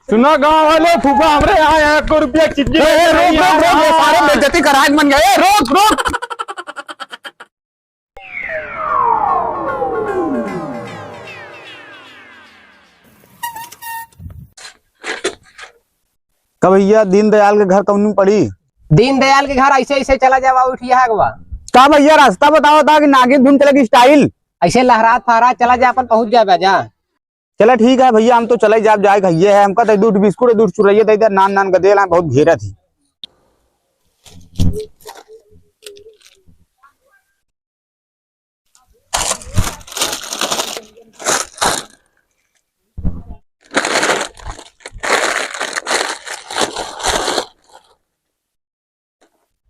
सुना गांव वाले फूफा हमरे यहाँ 1 रुपया चिज्जी सारे बेइज्जती कराज बन गए। रोक रोक। कब भैया दीनदयाल के घर कौन पड़ी? दीनदयाल के घर ऐसे ऐसे चला जावा उठिया गवा का भैया रास्ता बताओ था कि नागिन धुन चलेगी स्टाइल। ऐसे लहरात फहरात चला जा, अपन पहुंच जाए जा। चला ठीक है भैया, हम तो चले जाए जाए भैया है हमका तो दूध बिस्कुट दूध चुरैया दे दे नान नान गदेल है बहुत घेरा थी।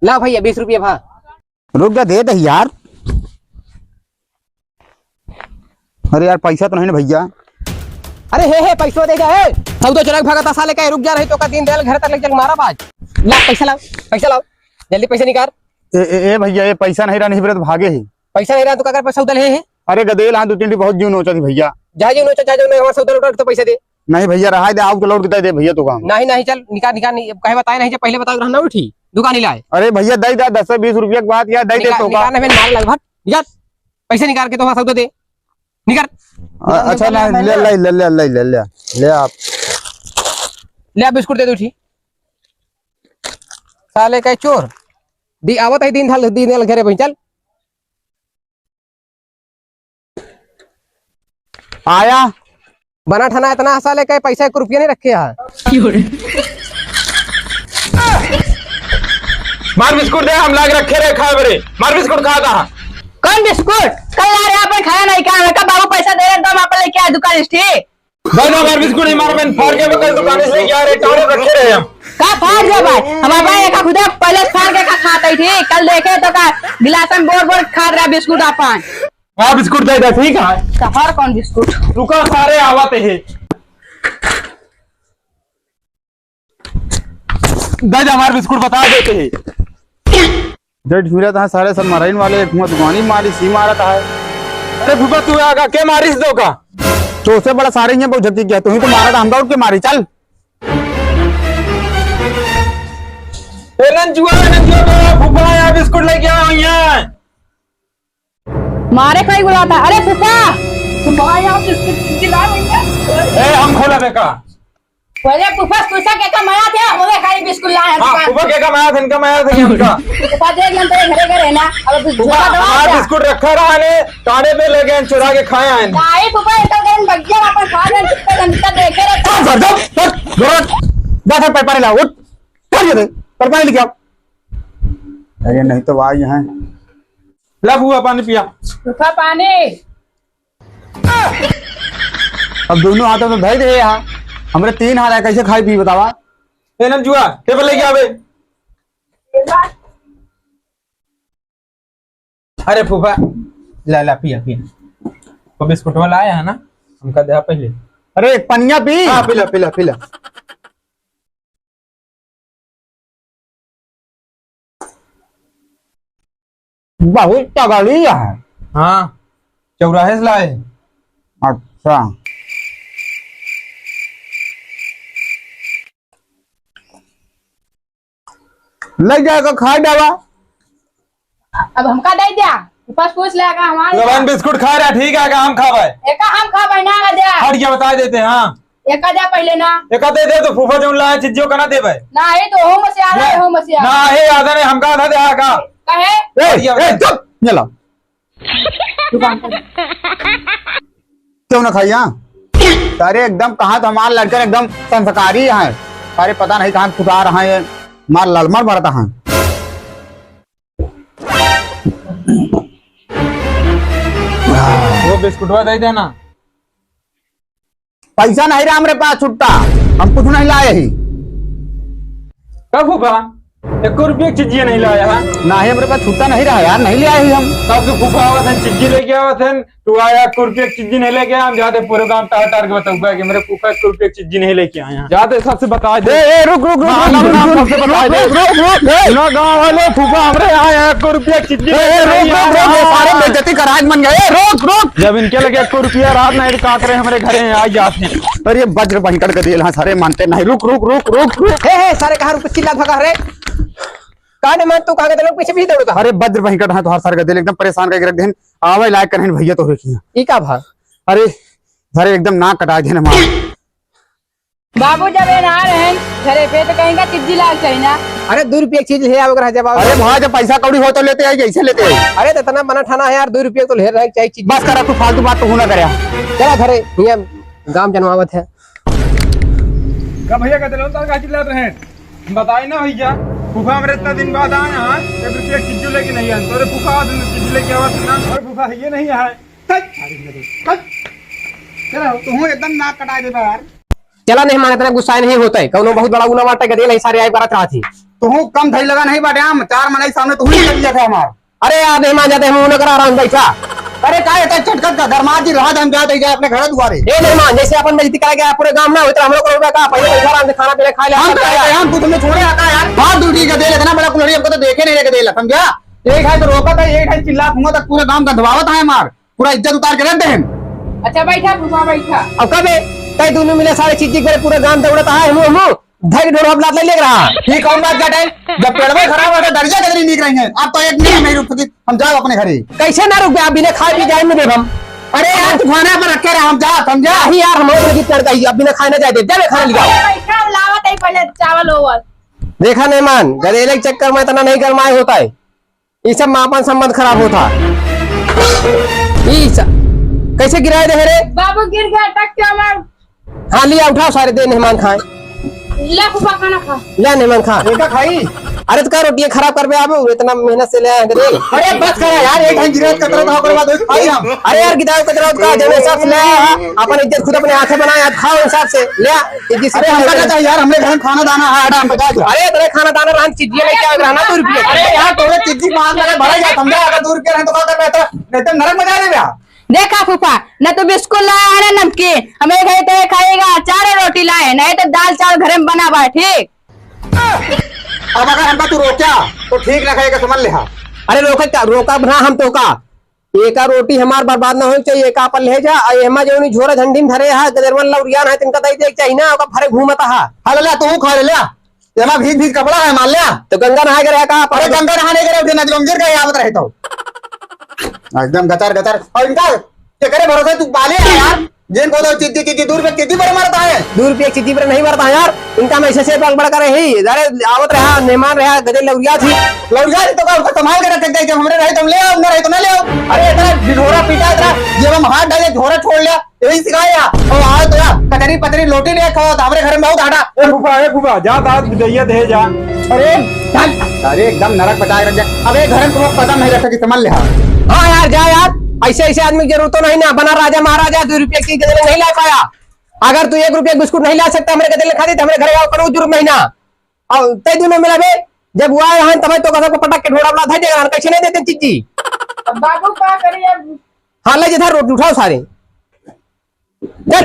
ला भैया 20 रुपया भा। रुक जा दे दे यार। अरे यार पैसा तो नहीं ना भैया। अरे हे पैसा दे जा। सौदा चलक भगत साले का रुक जा रही तो का दीनदयाल घर तक ले चल मारा बाज। ला पैसा लाओ जल्दी पैसा निकाल। ए भैया ये पैसा नहीं रहा नहीं तो भागे ही। पैसा नहीं रहा तो का पैसा उधर है। अरे गदेल हाँ 2-3 बहुत जीव नोचा थी भैया। जा जो नोचा जा जो हमारा सौदा लौट तो पैसा दे। नहीं भैया रहा दे आप तो लौट के दे भैया तो काम। नहीं चल निकाल कहे बताए नहीं पहले बता रहना उठी दुकान ही लाए। अरे भैया दे 10 से 20 रुपया की बात यार दे तो का। निकाल पैसे निकाल के तो सौदा दे निकाल। अच्छा ले आप ले बिस्कुट दे दो उठी। साले का चोर दी आवत है दिन घरे भाई चल आया बना ठाना इतना साले का पैसा 1 रुपया नहीं रखे यहाँ। मार बिस्कुट दे हम लाग रखे रहे खाए बरे मार बिस्कुट खा था। कौन बिस्कुट? कल यार यहाँ पर खाया नहीं क्या? का बाबू पैसा दे रहे तो आप लेके आए दुकान ठीक। भाई मार बिस्कुट नहीं मार मैंने फाड़ के कल दुकान से लेके आ रहे टोरे रखे रहे हम। का फाड़ दे भाई हमारा भाई एक खुद पहले फाड़ के का खाता ही थी। कल देखे तो का गिलास में बोर खा रहा बिस्कुट अपन। हाँ बिस्कुट दे दे ठीक है। सफर कौन बिस्कुट? रुका सारे आवत है दे हमारे बिस्कुट बता देते हैं। जट फिरा था सारे सब मराइन वाले दुकानी मारी सी मारा था। अरे फूफा तू आगा के मारिस दो का तो उससे बड़ा सारे हैं बहुत झपकी किया तू ही तो मारा था हम दौड़ के मारी चल। नंजुआ फूफा यार बिस्कुट लेके आओ यहाँ। मारे कोई बुलाता। अरे फूफा यहाँ बिस्कुट दिला भैया। हम खोला बेका पहले फूफा पूछा के का माया थे हमें खाली बिस्कुट लाए। हाँ फूफा के का माया था इनका माया था इनका। फूफा देख लें तेरे घरे घरे ना अब हमारा बिस्कुट रखा रहा ने कांडे पे ले गए चुरा के खाए आए। नहीं फूफा इतना दिन बग्गिया वापस खा रहे कितना घंटा देखे रहे। पानी लाओ उठ पानी लेके आओ। अरे नहीं तो भाई यहाँ ला फूफा पानी पिया। फूफा पानी। अब दोनों हाथों में धर दे यहाँ हमरे 3 हाथ है कैसे खाई पी बतावा। नंजुआ टेबल लेके आवे। अरे फूफा ला पिया तो बिस्कुट वाला आया है ना हमका दे पहले। अरे एक पनिया पी। हाँ पिला बहुत तगड़ी है। हाँ चौराहे से लाए। अच्छा लग जाएगा खा डावा। अब हमका दे दिया ऊपर पूछ लेगा हमारे बिस्कुट खा रहा ठीक है हम खावा एक हम खा बना दे हट गया बता देते हैं। हाँ एक दे पहले ना एक दे दे तो फूफा जो लाए चीजों का ना दे भाई ना है तो हो मसिया है हो मसिया ना है आधा ने हमका आधा दे आगा कहे चुप चला क्यों ना खाइया। अरे एकदम कहा तो हमारे लड़के एकदम संस्कारी है। अरे पता नहीं कहाँ खुदा रहा है मार लालमार भरता है। वो बिस्कुटवा दे देना। पैसा नहीं रहा हमारे पास छुट्टा हम कुछ नहीं लाए ही। कब फूफा 1 रुपये की चीजें नहीं लाया है। ना ही हमारे पास छुट्टा नहीं रहा यार, नहीं ले आए हम। सबके फूफा आवत है चीजें लेके आवत है, तू आया 1 रुपये की चीजें नहीं लेके आया। हम जाते पूरे गांव टार टार के बताऊंगा कि मेरे फूफा 1 रुपये की चीजें नहीं लेके आए हैं। जाते सबसे बता दे। रुक रुक सबसे बता दे ना गाँव वाले फूफा हमारे यहाँ 1 रुपये की चीजें सारे बेइज्जती कराज बन गए। रोक रोक, जब इनके लगे 1 रुपया रात नहीं का करे हमारे घरे आ जाते हैं। अरे वज्र भयंकर कर दिए सारे मानते नहीं। रुक रुक रुक रुक रुक, हे सारे कहा रुपये चिल्ला भगा रे काने मन तू कागज लोग पीछे पीछे दौड़ता। अरे वज्र भयंकर है तो हर सारे गदे एकदम परेशान करके रख देन। आवे लायक करन भैया तो देखिए। ई का भा अरे सारे एकदम नाक कटा देन मां। बाबू जब ये नहा रहे हैं घरे पे तो कहेंगे चिज्जी लाल चाहिए ना। अरे 2 रुपये की चीज ले आओ अगर जब अरे भाई जब पैसा कौड़ी हो तो लेते आई, ऐसे लेते आई। अरे तो इतना बना ठाना है यार, 2 रुपये तो ले रहा चाहिए चीज। बस करा तू फालतू बात तो होना करे। चला घरे ये गांव जनवावत है। का भैया कहते लोग का चिल्लाते हैं, बताई ना भैया फूफा हमारे इतना दिन बाद आए हैं 1 रुपये चिज्जू लेके नहीं आए। तो फूफा चिज्जू लेके आवा ना और फूफा ये नहीं है। चलो तू एकदम नाक कटा दे यार। चला नहीं माने इतना गुस्सा नहीं होता है, कौनो बहुत बड़ा गुना वाटा गदे नहीं सारे आई बारात रहा थी। तू कम धई लगा नहीं बाटे हम 4 महीने सामने तू ही लग गया था हमार। अरे यार नहीं मान जाते हम उन्हें करा आराम बैठा। अरे का इतना चटकट का दरमाद जी रात हम जाते जाए अपने घर दुआरे। ये नहीं मान जैसे अपन बेइज्जती करा गया पूरे गांव में उतना हम लोग रुपया का पहले पैसा आराम से खाना पीना खा लिया। हम तुमने छोड़े आता यार बात ड्यूटी का दे लेना बड़ा कुलड़ी हमको तो देखे नहीं लेके दे ला समझा। एक है तो रोका था, एक है चिल्ला दूंगा तक पूरे गांव का दबावत है हमार, पूरा इज्जत उतार के रख दे। अच्छा बैठा फूफा बैठा। अब कब कई दोनों मिले सारे चीज करे पूरे गांव दौड़ता है हम धैर्य ढोल हम लात ले रहा। ठीक कौन बात का टाइम जब पेड़वे खराब हो तो दर्जा कदरी निक रही है। अब तो 1 मिनट नहीं रुक सकती, हम जाओ अपने घरे। कैसे ना रुक गया बिना खाए भी जाए में हम। अरे यार तू खाना पर रखे रहे हम जा समझा ही यार हम लोग जितना कही अब बिना खाए ना जाए दे खाना लिया। बैठा लावत है पहले चावल ओवल। देखा नहीं मान गदेले के चक्कर में इतना नहीं गरमाए होता है, ये सब मापन संबंध खराब होता। कैसे गिराए दे रे बाबू गिर गया टक के मार। हाँ लिया उठाओ सारे दे मेहमान खाए। ले फूफा खाना खा। ले मेहमान खा। बेटा खाई। अरे तो क्या रोटियां खराब कर बे आबे इतना मेहनत से ले आए गदे। अरे बस करा यार एक है गिरत कतरा था ओकर बाद खाई हम। अरे यार गिदाव कतरा का जब हिसाब से ले आया अपन इज्जत खुद अपने हाथ से बनाए आप खाओ हिसाब से ले आ। अरे हमका क्या चाहिए यार, हमरे घर में खाना दाना है आटा हम बता दो। अरे तेरे खाना दाना रान चीज़ें लेके आए रहना 2 रुपये। अरे यार तोरे चिट्ठी मांग लगे भरा जा समझा। अगर 2 रुपये रहे तो क्या कर रहे थे, नहीं तो नरक मजा ले गया। देखा फूफा न तो बिस्कुट लाया है ना नमकीन, हमें घर तो खाएगा 4 रोटी लाए नहीं तो दाल चावल घर में बना हुआ है। ठीक अब अगर हमका तू रोका तो ठीक रखेगा समझ ले। अरे रोका बना हम तो का एका रोटी हमार बर्बाद ना हो चाहिए एका अपन ले जा एमा जो झोरा झंडी में धरे है गदरवन लौरियान है तिनका दई देख चाहिए ना ओका भरे घूमता है। हां ले तू खा ले एमा भीज भीज कपड़ा है मान ले। तो गंगा नहा के रहा का। अरे गंगा नहाने के रहे नजलंजर का याद रहे तो एकदम गतर गतर। और इनका क्या करे भरोसा तू पाले है यार जिन को तो चिट्ठी 2 रुपये कितनी बड़े मारता है। 2 रुपये की चीज पर नहीं मरता यार इनका मैं ऐसे बड़ कर रही अरे आवत रहा मेहमान रहा गदे लौरिया थी तो का संभाल के रख दे जब हमरे रहे तुम ले आओ ना रहे तो ना ले आओ। अरे इतना ढोरा पीटा इतना जब हम हाथ डाले झोरा छोड़ लिया यही सिखाया और आए तो यार कटरी पतरी लोटी ले खाओ हमारे घर में बहुत आटा। ए फूफा जा दाद दैया दे जा। अरे एकदम नरक बचा के रख दिया। अब एक घर में तुम पता नहीं रख सकी समझ ले। हाँ यार जा यार ऐसे आदमी की जरूरत तो नहीं ना बना राजा महाराजा 2 रुपये की गदले नहीं ला पाया। अगर तू 1 रुपये बिस्कुट नहीं ला सकता हमारे गदले खा दी हमारे घर आओ करो जुर्म महीना और तय दिन में मिला बे जब हुआ यहाँ तब तो कसम को पटक के ढोड़ा बना देगा कैसे नहीं देते चीजी। बाबू क्या करे यार। हाँ ले जिधर रोटी उठाओ सारे चल।